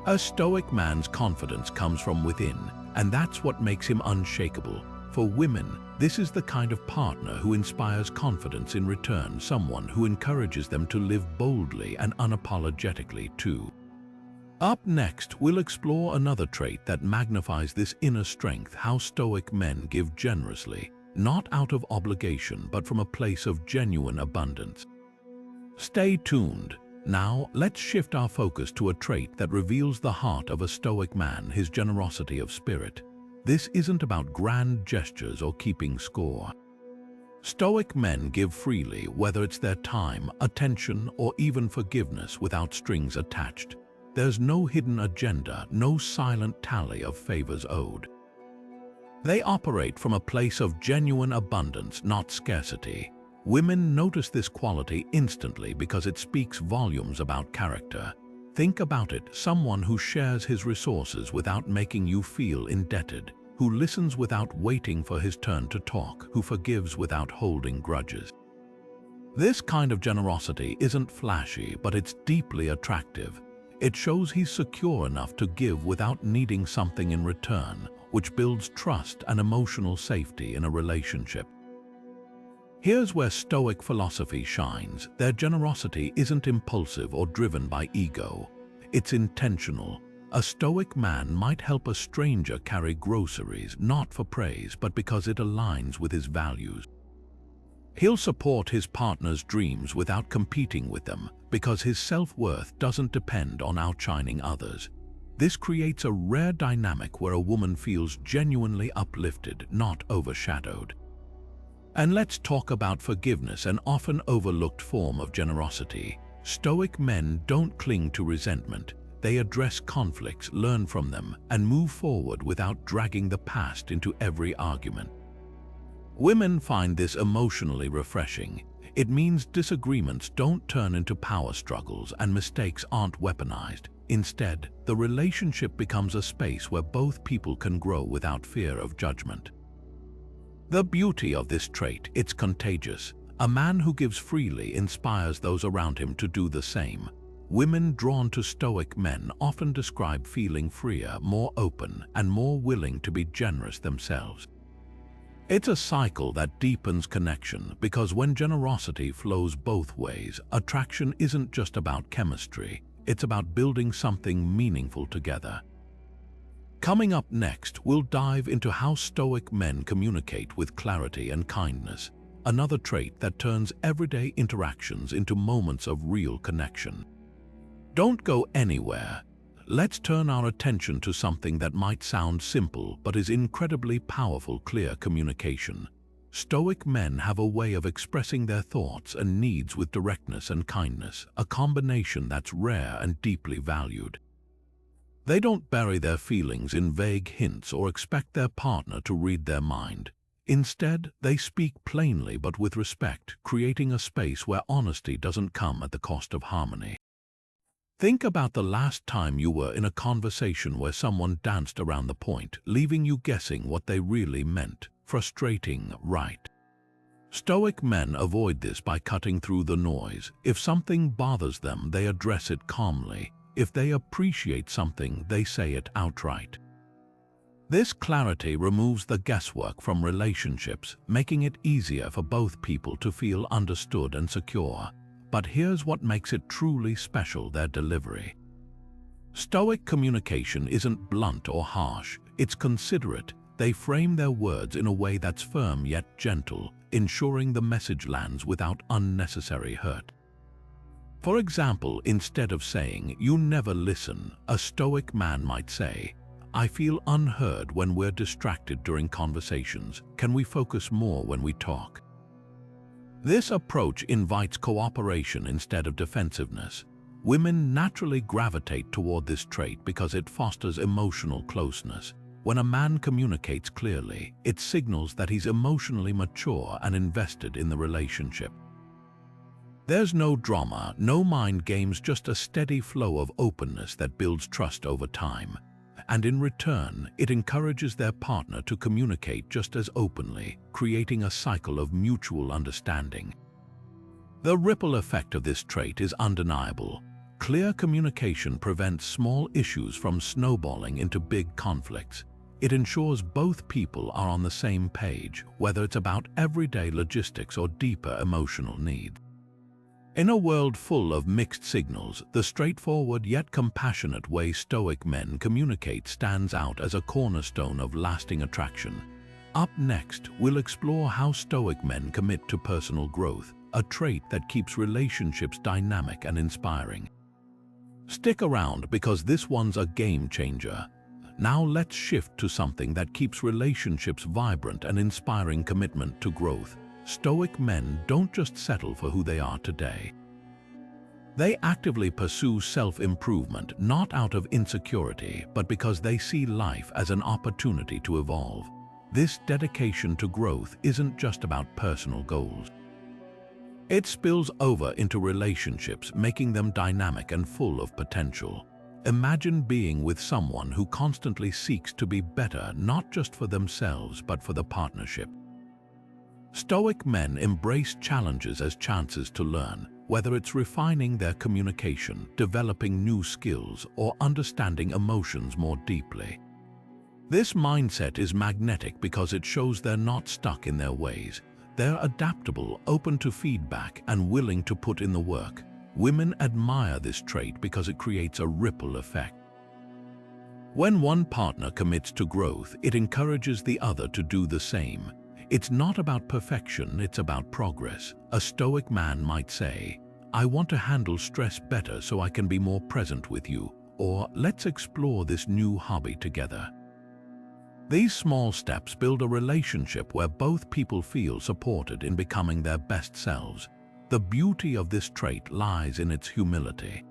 A Stoic man's confidence comes from within, and that's what makes him unshakable. For women, this is the kind of partner who inspires confidence in return, someone who encourages them to live boldly and unapologetically too. Up next, we'll explore another trait that magnifies this inner strength: how Stoic men give generously, not out of obligation but from a place of genuine abundance. Stay tuned. Now, let's shift our focus to a trait that reveals the heart of a Stoic man: his generosity of spirit. This isn't about grand gestures or keeping score. Stoic men give freely, whether it's their time, attention, or even forgiveness, without strings attached. There's no hidden agenda, no silent tally of favors owed. They operate from a place of genuine abundance, not scarcity. Women notice this quality instantly because it speaks volumes about character. Think about it: someone who shares his resources without making you feel indebted, who listens without waiting for his turn to talk, who forgives without holding grudges. This kind of generosity isn't flashy, but it's deeply attractive. It shows he's secure enough to give without needing something in return, which builds trust and emotional safety in a relationship. Here's where Stoic philosophy shines. Their generosity isn't impulsive or driven by ego. It's intentional. A Stoic man might help a stranger carry groceries, not for praise, but because it aligns with his values. He'll support his partner's dreams without competing with them, because his self-worth doesn't depend on outshining others. This creates a rare dynamic where a woman feels genuinely uplifted, not overshadowed. And let's talk about forgiveness, an often overlooked form of generosity. Stoic men don't cling to resentment. They address conflicts, learn from them, and move forward without dragging the past into every argument. Women find this emotionally refreshing. It means disagreements don't turn into power struggles and mistakes aren't weaponized. Instead, the relationship becomes a space where both people can grow without fear of judgment. The beauty of this trait, it's contagious. A man who gives freely inspires those around him to do the same. Women drawn to Stoic men often describe feeling freer, more open, and more willing to be generous themselves. It's a cycle that deepens connection because when generosity flows both ways, attraction isn't just about chemistry, it's about building something meaningful together. Coming up next, we'll dive into how Stoic men communicate with clarity and kindness, another trait that turns everyday interactions into moments of real connection. Don't go anywhere. Let's turn our attention to something that might sound simple but is incredibly powerful: clear communication. Stoic men have a way of expressing their thoughts and needs with directness and kindness, a combination that's rare and deeply valued. They don't bury their feelings in vague hints or expect their partner to read their mind. Instead, they speak plainly but with respect, creating a space where honesty doesn't come at the cost of harmony. Think about the last time you were in a conversation where someone danced around the point, leaving you guessing what they really meant. Frustrating, right? Stoic men avoid this by cutting through the noise. If something bothers them, they address it calmly. If they appreciate something, they say it outright. This clarity removes the guesswork from relationships, making it easier for both people to feel understood and secure. But here's what makes it truly special: their delivery. Stoic communication isn't blunt or harsh, it's considerate. They frame their words in a way that's firm yet gentle, ensuring the message lands without unnecessary hurt. For example, instead of saying, "You never listen," a Stoic man might say, "I feel unheard when we're distracted during conversations. Can we focus more when we talk?" This approach invites cooperation instead of defensiveness. Women naturally gravitate toward this trait because it fosters emotional closeness. When a man communicates clearly, it signals that he's emotionally mature and invested in the relationship. There's no drama, no mind games, just a steady flow of openness that builds trust over time. And in return, it encourages their partner to communicate just as openly, creating a cycle of mutual understanding. The ripple effect of this trait is undeniable. Clear communication prevents small issues from snowballing into big conflicts. It ensures both people are on the same page, whether it's about everyday logistics or deeper emotional needs. In a world full of mixed signals, the straightforward yet compassionate way Stoic men communicate stands out as a cornerstone of lasting attraction. Up next, we'll explore how Stoic men commit to personal growth, a trait that keeps relationships dynamic and inspiring. Stick around because this one's a game changer. Now let's shift to something that keeps relationships vibrant and inspiring: commitment to growth. Stoic men don't just settle for who they are today. They actively pursue self-improvement, not out of insecurity, but because they see life as an opportunity to evolve. This dedication to growth isn't just about personal goals. It spills over into relationships, making them dynamic and full of potential. Imagine being with someone who constantly seeks to be better, not just for themselves, but for the partnership. Stoic men embrace challenges as chances to learn, whether it's refining their communication, developing new skills, or understanding emotions more deeply. This mindset is magnetic because it shows they're not stuck in their ways. They're adaptable, open to feedback, and willing to put in the work. Women admire this trait because it creates a ripple effect. When one partner commits to growth, it encourages the other to do the same. It's not about perfection, it's about progress. A Stoic man might say, "I want to handle stress better so I can be more present with you," or "Let's explore this new hobby together." These small steps build a relationship where both people feel supported in becoming their best selves. The beauty of this trait lies in its humility.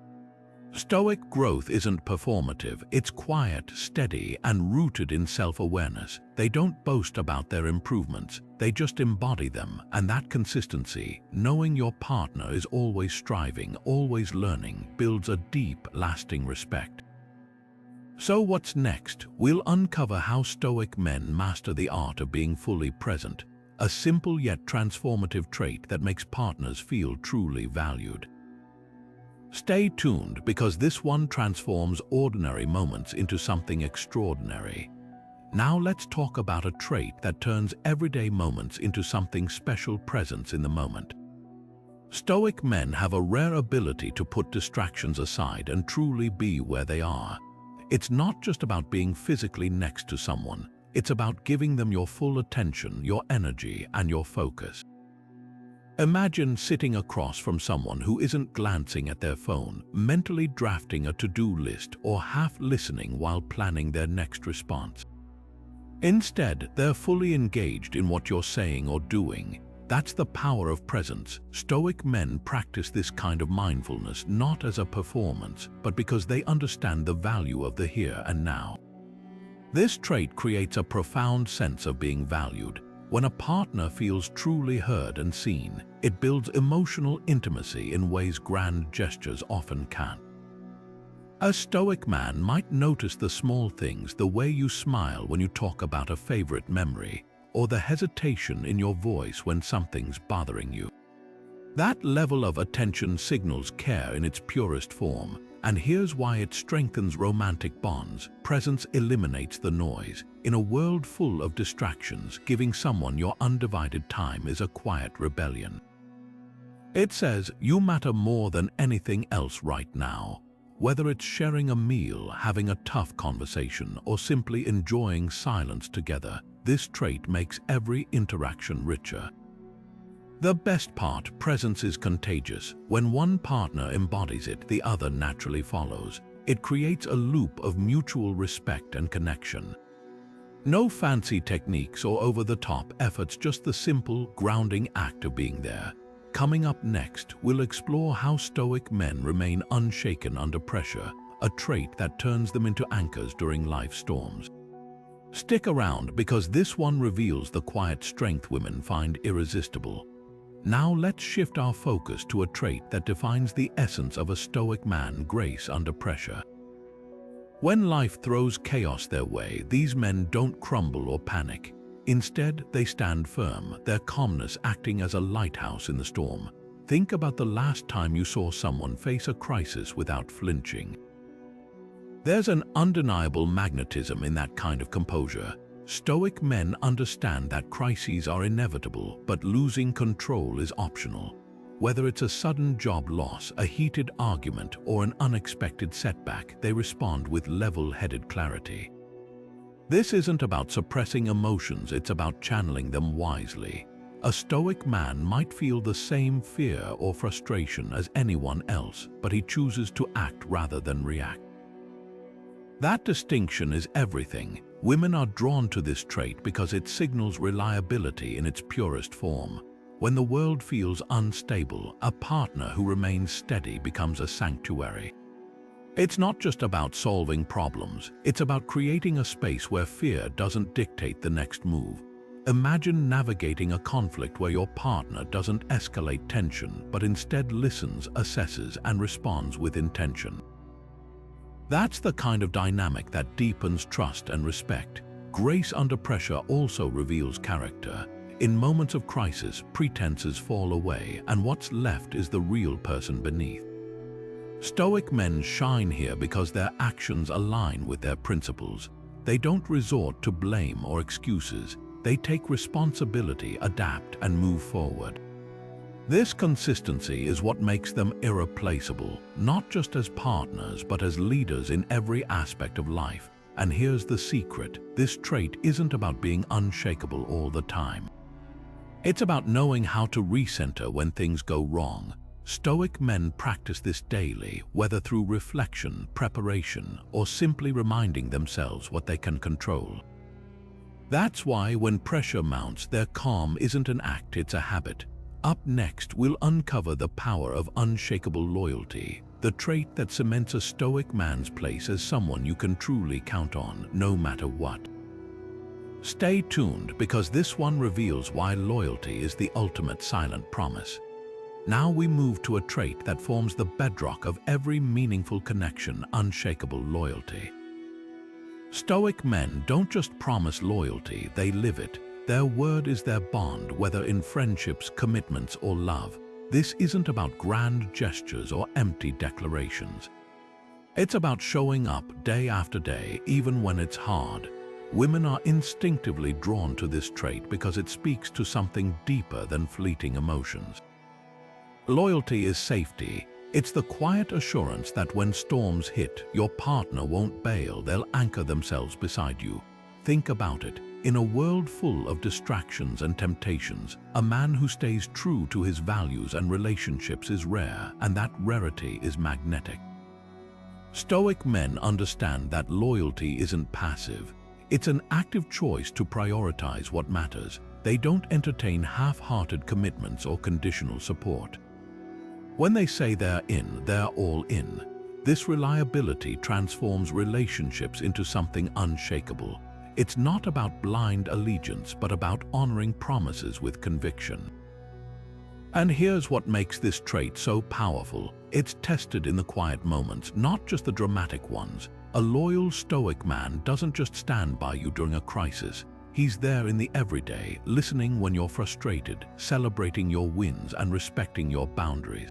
Stoic growth isn't performative, it's quiet, steady, and rooted in self-awareness. They don't boast about their improvements, they just embody them, and that consistency, knowing your partner is always striving, always learning, builds a deep, lasting respect. So what's next? We'll uncover how Stoic men master the art of being fully present, a simple yet transformative trait that makes partners feel truly valued. Stay tuned because this one transforms ordinary moments into something extraordinary. Now let's talk about a trait that turns everyday moments into something special: presence in the moment. Stoic men have a rare ability to put distractions aside and truly be where they are. It's not just about being physically next to someone, it's about giving them your full attention, your energy, and your focus. Imagine sitting across from someone who isn't glancing at their phone, mentally drafting a to-do list, or half listening while planning their next response. Instead, they're fully engaged in what you're saying or doing. That's the power of presence. Stoic men practice this kind of mindfulness not as a performance, but because they understand the value of the here and now. This trait creates a profound sense of being valued. When a partner feels truly heard and seen, it builds emotional intimacy in ways grand gestures often can't. A Stoic man might notice the small things, the way you smile when you talk about a favorite memory, or the hesitation in your voice when something's bothering you. That level of attention signals care in its purest form, and here's why it strengthens romantic bonds. Presence eliminates the noise. In a world full of distractions, giving someone your undivided time is a quiet rebellion. It says, you matter more than anything else right now. Whether it's sharing a meal, having a tough conversation, or simply enjoying silence together, this trait makes every interaction richer. The best part: presence is contagious. When one partner embodies it, the other naturally follows. It creates a loop of mutual respect and connection. No fancy techniques or over-the-top efforts, just the simple, grounding act of being there. Coming up next, we'll explore how Stoic men remain unshaken under pressure, a trait that turns them into anchors during life's storms. Stick around because this one reveals the quiet strength women find irresistible. Now let's shift our focus to a trait that defines the essence of a Stoic man: grace under pressure. When life throws chaos their way, these men don't crumble or panic. Instead, they stand firm, their calmness acting as a lighthouse in the storm. Think about the last time you saw someone face a crisis without flinching. There's an undeniable magnetism in that kind of composure. Stoic men understand that crises are inevitable, but losing control is optional. Whether it's a sudden job loss, a heated argument, or an unexpected setback, they respond with level-headed clarity. This isn't about suppressing emotions, it's about channeling them wisely. A Stoic man might feel the same fear or frustration as anyone else, but he chooses to act rather than react. That distinction is everything. Women are drawn to this trait because it signals reliability in its purest form. When the world feels unstable, a partner who remains steady becomes a sanctuary. It's not just about solving problems, it's about creating a space where fear doesn't dictate the next move. Imagine navigating a conflict where your partner doesn't escalate tension, but instead listens, assesses, and responds with intention. That's the kind of dynamic that deepens trust and respect. Grace under pressure also reveals character. In moments of crisis, pretenses fall away, and what's left is the real person beneath. Stoic men shine here because their actions align with their principles. They don't resort to blame or excuses. They take responsibility, adapt, and move forward. This consistency is what makes them irreplaceable, not just as partners, but as leaders in every aspect of life. And here's the secret: this trait isn't about being unshakable all the time. It's about knowing how to recenter when things go wrong. Stoic men practice this daily, whether through reflection, preparation, or simply reminding themselves what they can control. That's why when pressure mounts, their calm isn't an act, it's a habit. Up next, we'll uncover the power of unshakable loyalty, the trait that cements a Stoic man's place as someone you can truly count on, no matter what. Stay tuned because this one reveals why loyalty is the ultimate silent promise. Now we move to a trait that forms the bedrock of every meaningful connection: unshakable loyalty. Stoic men don't just promise loyalty, they live it. Their word is their bond, whether in friendships, commitments, or love. This isn't about grand gestures or empty declarations. It's about showing up day after day, even when it's hard. Women are instinctively drawn to this trait because it speaks to something deeper than fleeting emotions. Loyalty is safety. It's the quiet assurance that when storms hit, your partner won't bail, they'll anchor themselves beside you. Think about it. In a world full of distractions and temptations, a man who stays true to his values and relationships is rare, and that rarity is magnetic. Stoic men understand that loyalty isn't passive. It's an active choice to prioritize what matters. They don't entertain half-hearted commitments or conditional support. When they say they're in, they're all in. This reliability transforms relationships into something unshakable. It's not about blind allegiance, but about honoring promises with conviction. And here's what makes this trait so powerful. It's tested in the quiet moments, not just the dramatic ones. A loyal Stoic man doesn't just stand by you during a crisis. He's there in the everyday, listening when you're frustrated, celebrating your wins, and respecting your boundaries.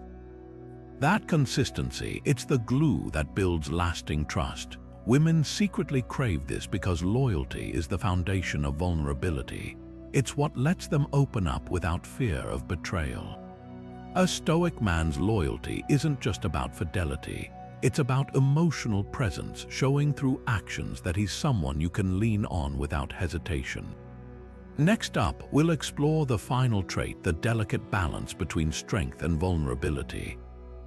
That consistency, it's the glue that builds lasting trust. Women secretly crave this because loyalty is the foundation of vulnerability. It's what lets them open up without fear of betrayal. A Stoic man's loyalty isn't just about fidelity. It's about emotional presence, showing through actions that he's someone you can lean on without hesitation. Next up, we'll explore the final trait, the delicate balance between strength and vulnerability.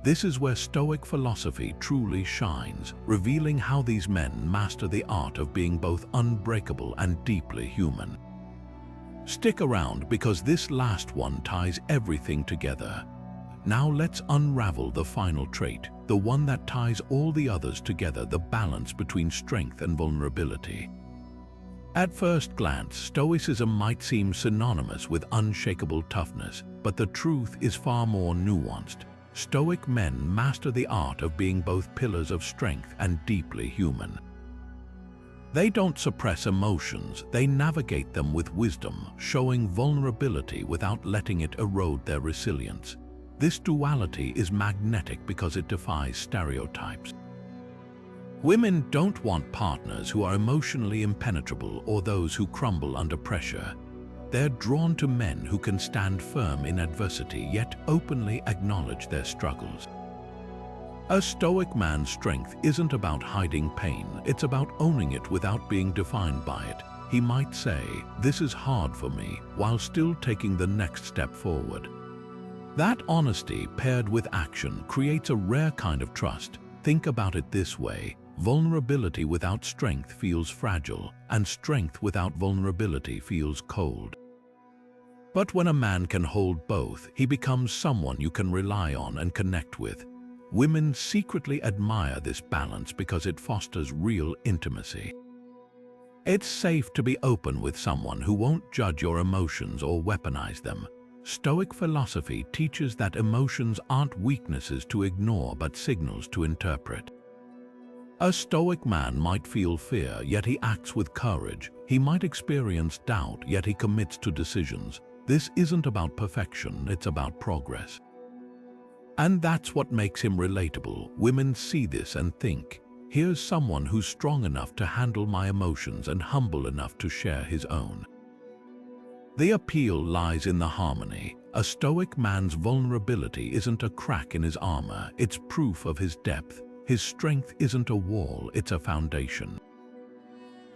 This is where Stoic philosophy truly shines, revealing how these men master the art of being both unbreakable and deeply human. Stick around because this last one ties everything together. Now let's unravel the final trait, the one that ties all the others together, the balance between strength and vulnerability. At first glance, Stoicism might seem synonymous with unshakable toughness, but the truth is far more nuanced. Stoic men master the art of being both pillars of strength and deeply human. They don't suppress emotions, they navigate them with wisdom, showing vulnerability without letting it erode their resilience. This duality is magnetic because it defies stereotypes. Women don't want partners who are emotionally impenetrable or those who crumble under pressure. They're drawn to men who can stand firm in adversity yet openly acknowledge their struggles. A Stoic man's strength isn't about hiding pain, it's about owning it without being defined by it. He might say, "This is hard for me," while still taking the next step forward. That honesty paired with action creates a rare kind of trust. Think about it this way: vulnerability without strength feels fragile, and strength without vulnerability feels cold. But when a man can hold both, he becomes someone you can rely on and connect with. Women secretly admire this balance because it fosters real intimacy. It's safe to be open with someone who won't judge your emotions or weaponize them. Stoic philosophy teaches that emotions aren't weaknesses to ignore but signals to interpret. A Stoic man might feel fear, yet he acts with courage. He might experience doubt, yet he commits to decisions. This isn't about perfection, it's about progress. And that's what makes him relatable. Women see this and think, here's someone who's strong enough to handle my emotions and humble enough to share his own. The appeal lies in the harmony. A Stoic man's vulnerability isn't a crack in his armor, it's proof of his depth. His strength isn't a wall, it's a foundation.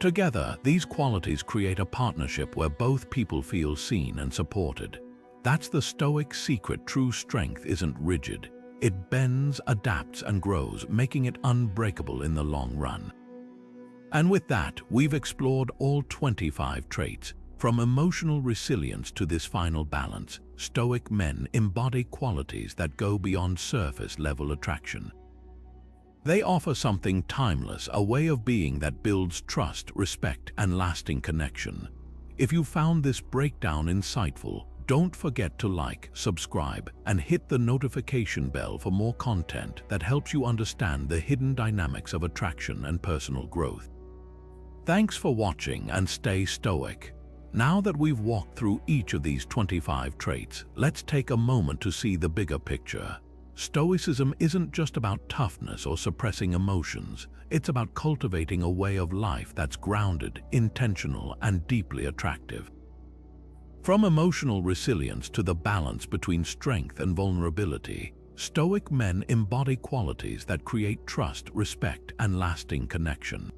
Together, these qualities create a partnership where both people feel seen and supported. That's the Stoic secret. True strength isn't rigid. It bends, adapts, and grows, making it unbreakable in the long run. And with that, we've explored all 25 traits. From emotional resilience to this final balance, Stoic men embody qualities that go beyond surface-level attraction. They offer something timeless, a way of being that builds trust, respect, and lasting connection. If you found this breakdown insightful, don't forget to like, subscribe, and hit the notification bell for more content that helps you understand the hidden dynamics of attraction and personal growth. Thanks for watching and stay stoic. Now that we've walked through each of these 25 traits, let's take a moment to see the bigger picture. Stoicism isn't just about toughness or suppressing emotions. It's about cultivating a way of life that's grounded, intentional, and deeply attractive. From emotional resilience to the balance between strength and vulnerability, Stoic men embody qualities that create trust, respect, and lasting connection.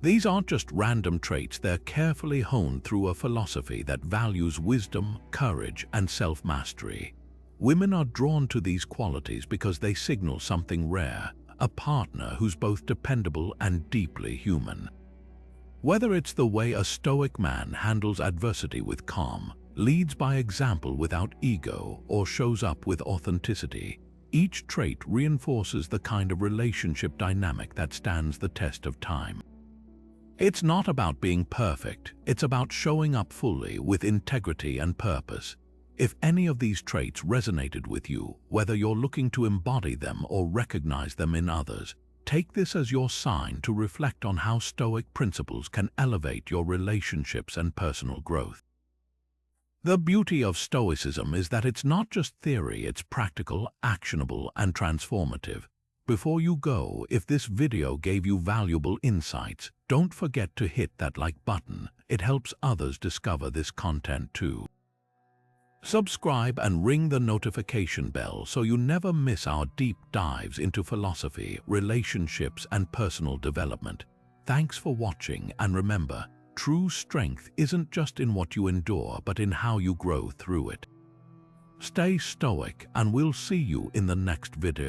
These aren't just random traits, they're carefully honed through a philosophy that values wisdom, courage, and self-mastery. Women are drawn to these qualities because they signal something rare, a partner who's both dependable and deeply human. Whether it's the way a Stoic man handles adversity with calm, leads by example without ego, or shows up with authenticity, each trait reinforces the kind of relationship dynamic that stands the test of time. It's not about being perfect, it's about showing up fully with integrity and purpose. If any of these traits resonated with you, whether you're looking to embody them or recognize them in others, take this as your sign to reflect on how Stoic principles can elevate your relationships and personal growth. The beauty of Stoicism is that it's not just theory, it's practical, actionable, and transformative. Before you go, if this video gave you valuable insights, don't forget to hit that like button. It helps others discover this content too. Subscribe and ring the notification bell so you never miss our deep dives into philosophy, relationships, and personal development. Thanks for watching, and remember, true strength isn't just in what you endure, but in how you grow through it. Stay stoic, and we'll see you in the next video.